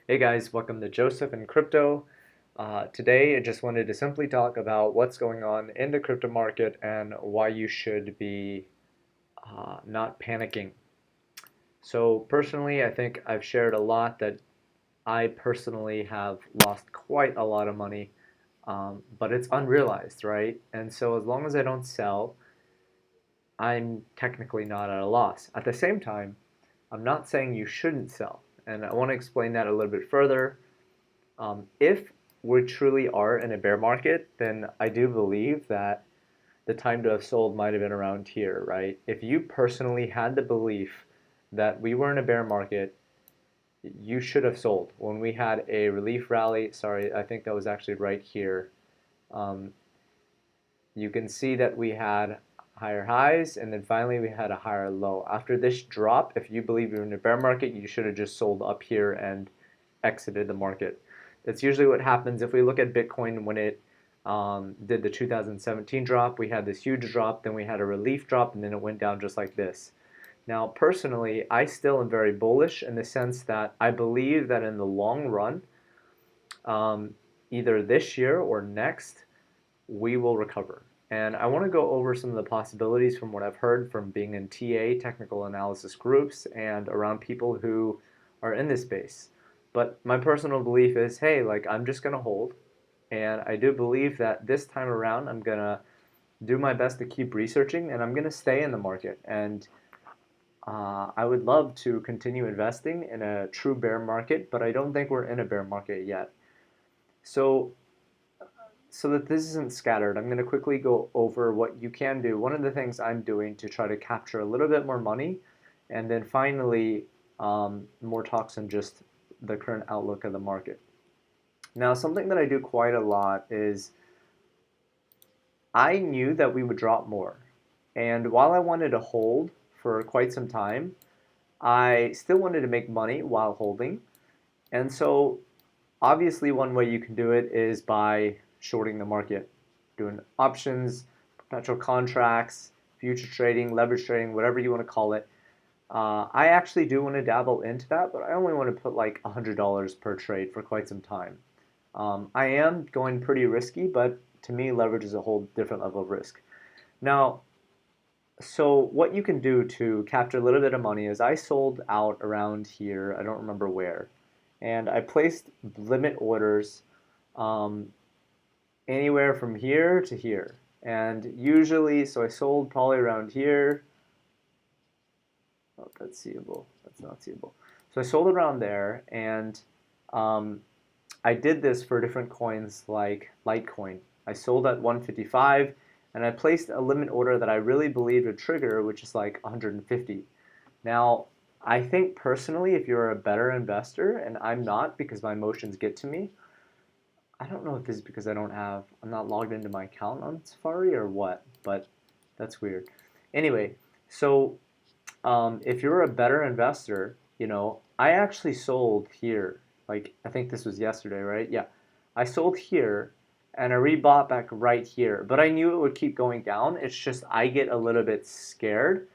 Hey guys, welcome to Joseph and Crypto. Today I just wanted to simply talk about what's going on in the crypto market and why you should be not panicking. So personally, I think I've shared a lot that I personally have lost quite a lot of money, but it's unrealized, right? And so as long as I don't sell, I'm technically not at a loss. At the same time, I'm not saying you shouldn't sell, and I want to explain that a little bit further. If we truly are in a bear market, then I do believe that the time to have sold might have been around here, right? If you personally had the belief that we were in a bear market, you should have sold. When we had a relief rally, sorry, I think that was actually right here. Um, you can see that we had higher highs and then finally we had a higher low. After this drop, if you believe you're in a bear market, you should have just sold up here and exited the market. That's usually what happens. If we look at Bitcoin when it did the 2017 drop, we had this huge drop, then we had a relief drop, and then it went down just like this. Now, personally, I still am very bullish in the sense that I believe that in the long run, um, either this year or next, we will recover. And I want to go over some of the possibilities from what I've heard from being in TA, technical analysis groups, and around people who are in this space. But my personal belief is, hey, like I'm just going to hold. And I do believe that this time around, I'm going to do my best to keep researching and I'm going to stay in the market. And I would love to continue investing in a true bear market, but I don't think we're in a bear market yet. So so that this isn't scattered, I'm going to quickly go over what you can do. One of the things I'm doing to try to capture a little bit more money, and then finally, more talks on just the current outlook of the market. Now, something that I do quite a lot is I knew that we would drop more. And while I wanted to hold for quite some time, I still wanted to make money while holding. And so obviously, one way you can do it is by shorting the market, doing options, perpetual contracts, future trading, leverage trading, whatever you want to call it. I actually do want to dabble into that, but I only want to put like $100 per trade for quite some time. I am going pretty risky, but to me, leverage is a whole different level of risk. Now, so what you can do to capture a little bit of money is I sold out around here. I don't remember where, and I placed limit orders um, anywhere from here to here. And usually, so I sold probably around here. Oh, that's seeable. That's not seeable. So I sold around there, and um, I did this for different coins like Litecoin. I sold at 155, and I placed a limit order that I really believed would trigger, which is like 150. Now, I think personally, if you're a better investor, and I'm not because my emotions get to me, I don't know if this is because I'm not logged into my account on Safari or what, but that's weird. Anyway, so if you're a better investor, I actually sold here. Like, I think this was yesterday, right? Yeah. I sold here and I rebought back right here, but I knew it would keep going down. It's just I get a little bit scared.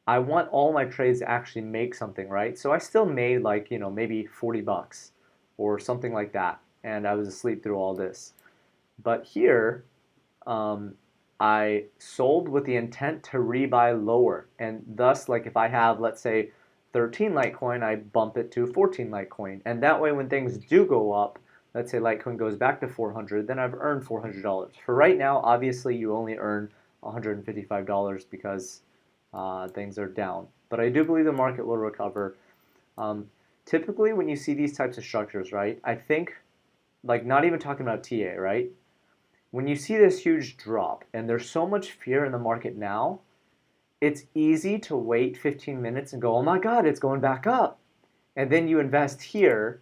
I want all my trades to actually make something, right? So I still made like, maybe 40 bucks or something like that. And I was asleep through all this. But here, um, I sold with the intent to rebuy lower. And thus, like if I have, let's say, 13 Litecoin, I bump it to 14 Litecoin. And that way, when things do go up, let's say Litecoin goes back to 400, then I've earned $400. For right now, obviously, you only earn $155 because things are down. But I do believe the market will recover. Um, Typically, when you see these types of structures, right, I think, like not even talking about TA, right? When you see this huge drop and there's so much fear in the market now, it's easy to wait 15 minutes and go, oh my God, it's going back up. And then you invest here,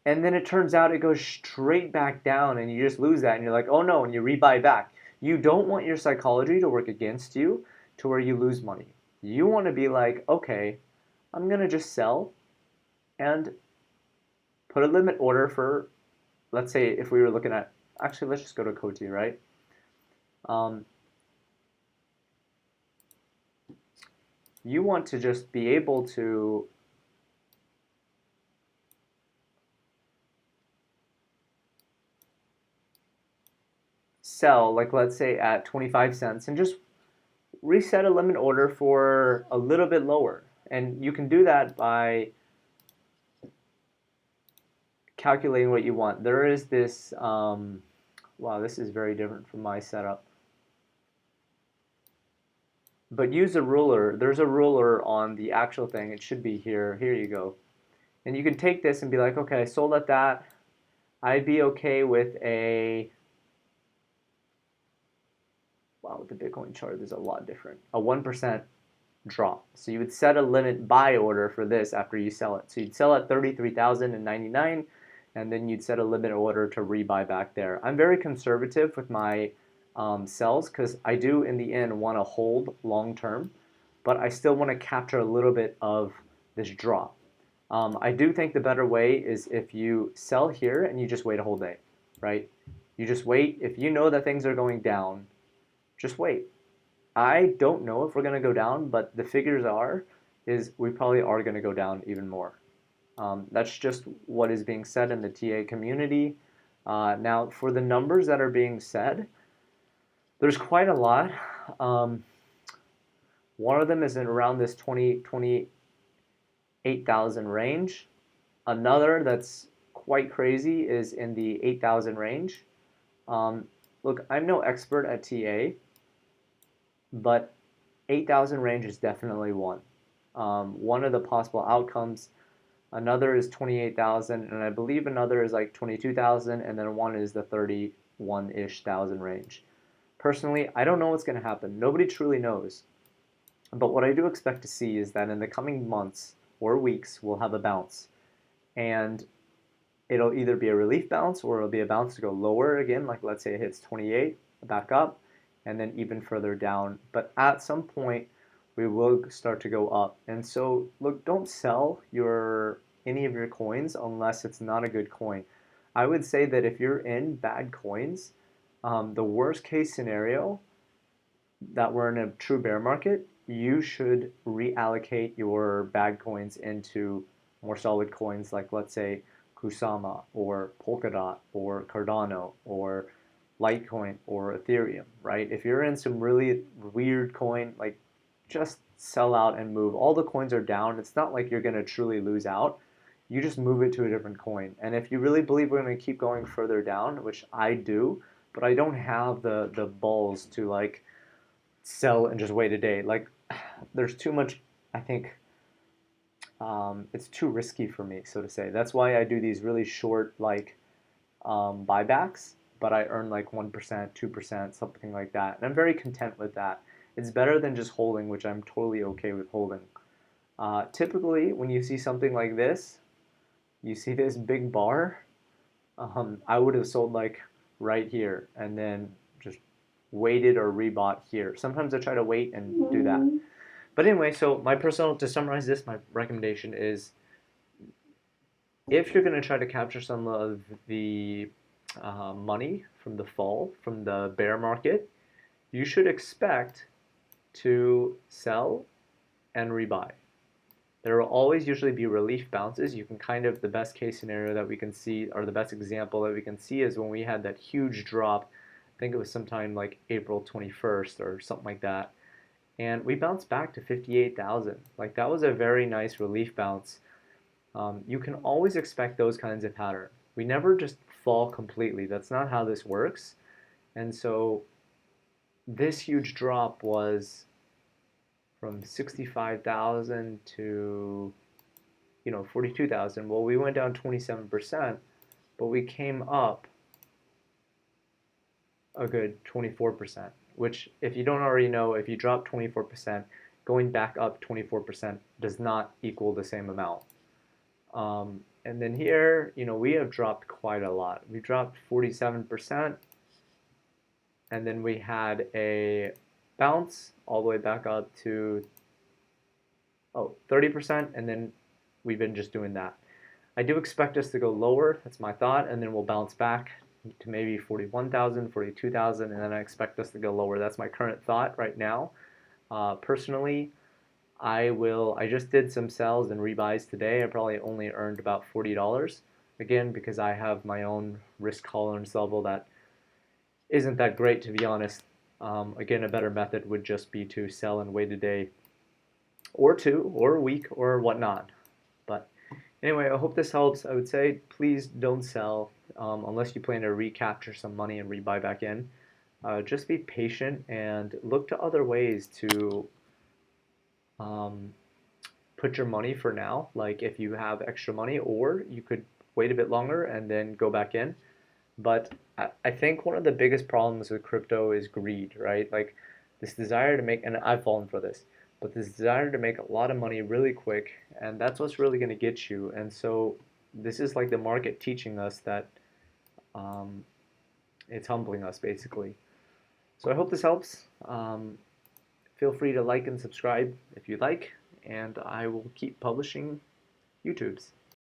and then it turns out it goes straight back down, and you just lose that, and you're like, oh no, and you rebuy back. You don't want your psychology to work against you to where you lose money. You want to be like, okay, I'm going to just sell and put a limit order for, let's say, if we were looking at, actually, let's just go to Coty, right? Um, you want to just be able to sell, like let's say at 25 cents, and just reset a limit order for a little bit lower. And you can do that by calculating what you want. There is this, wow, this is very different from my setup. But use a ruler. There's a ruler on the actual thing. It should be here. Here you go. And you can take this and be like, okay, I sold at that. I'd be okay with a, wow, with the Bitcoin chart, there's a lot different. A 1% drop. So you would set a limit buy order for this after you sell it. So you'd sell at 33,099, and then you'd set a limit order to rebuy back there. I'm very conservative with my sells because I do in the end want to hold long term, but I still want to capture a little bit of this drop. I do think the better way is if you sell here and you just wait a whole day, right? You just wait. If you know that things are going down, just wait. I don't know if we're going to go down, but the figures is we probably are going to go down even more. That's just what is being said in the TA community. Now, for the numbers that are being said, there's quite a lot. One of them is in around this 28,000 range. Another that's quite crazy is in the 8,000 range. Look, I'm no expert at TA, but 8,000 range is definitely one. One of the possible outcomes. Another is 28,000, and I believe another is like 22,000, and then one is the 31-ish thousand range. Personally, I don't know what's going to happen. Nobody truly knows. But what I do expect to see is that in the coming months or weeks, we'll have a bounce. And it'll either be a relief bounce or it'll be a bounce to go lower again, like let's say it hits 28, back up, and then even further down. But at some point, we will start to go up. And so, look, don't sell any of your coins unless it's not a good coin. I would say that if you're in bad coins, the worst case scenario that we're in a true bear market, you should reallocate your bad coins into more solid coins like, let's say, Kusama or Polkadot or Cardano or Litecoin or Ethereum, right? If you're in some really weird coin, like just sell out and move. All the coins are down. It's not like you're going to truly lose out. You just move it to a different coin. And if you really believe we're going to keep going further down, which I do, but I don't have the balls to like sell and just wait a day. Like there's too much, I think it's too risky for me, so to say. That's why I do these really short like buybacks, but I earn like 1%, 2%, something like that. And I'm very content with that. It's better than just holding, which I'm totally okay with holding. Typically, when you see something like this, you see this big bar, I would have sold like right here and then just waited or rebought here. Sometimes I try to wait and do that. But anyway, so to summarize this, my recommendation is if you're going to try to capture some of the money from the fall, from the bear market, you should expect to sell and rebuy. There will always usually be relief bounces. You can the best case scenario that we can see, or the best example that we can see is when we had that huge drop, I think it was sometime like April 21st or something like that, and we bounced back to 58,000. Like that was a very nice relief bounce. You can always expect those kinds of patterns. We never just fall completely. That's not how this works. And so this huge drop was from 65,000 to 42,000. Well, we went down 27%, but we came up a good 24%, which if you don't already know, if you drop 24%, going back up 24% does not equal the same amount. And then here, we have dropped quite a lot. We dropped 47%, and then we had a bounce all the way back up to 30%, and then we've been just doing that. I do expect us to go lower, that's my thought, and then we'll bounce back to maybe 41,000, 42,000, and then I expect us to go lower. That's my current thought right now. Personally, I just did some sells and rebuys today. I probably only earned about $40, again, because I have my own risk tolerance level that isn't that great, to be honest. Again, a better method would just be to sell and wait a day or two or a week or whatnot. But anyway, I hope this helps. I would say please don't sell unless you plan to recapture some money and rebuy back in. Just be patient and look to other ways to um, put your money for now. Like if you have extra money, or you could wait a bit longer and then go back in. But I think one of the biggest problems with crypto is greed, right? Like this desire to make, and I've fallen for this, but this desire to make a lot of money really quick, and that's what's really going to get you. And so this is like the market teaching us that um, it's humbling us basically. So I hope this helps. Feel free to like and subscribe if you like, and I will keep publishing YouTubes.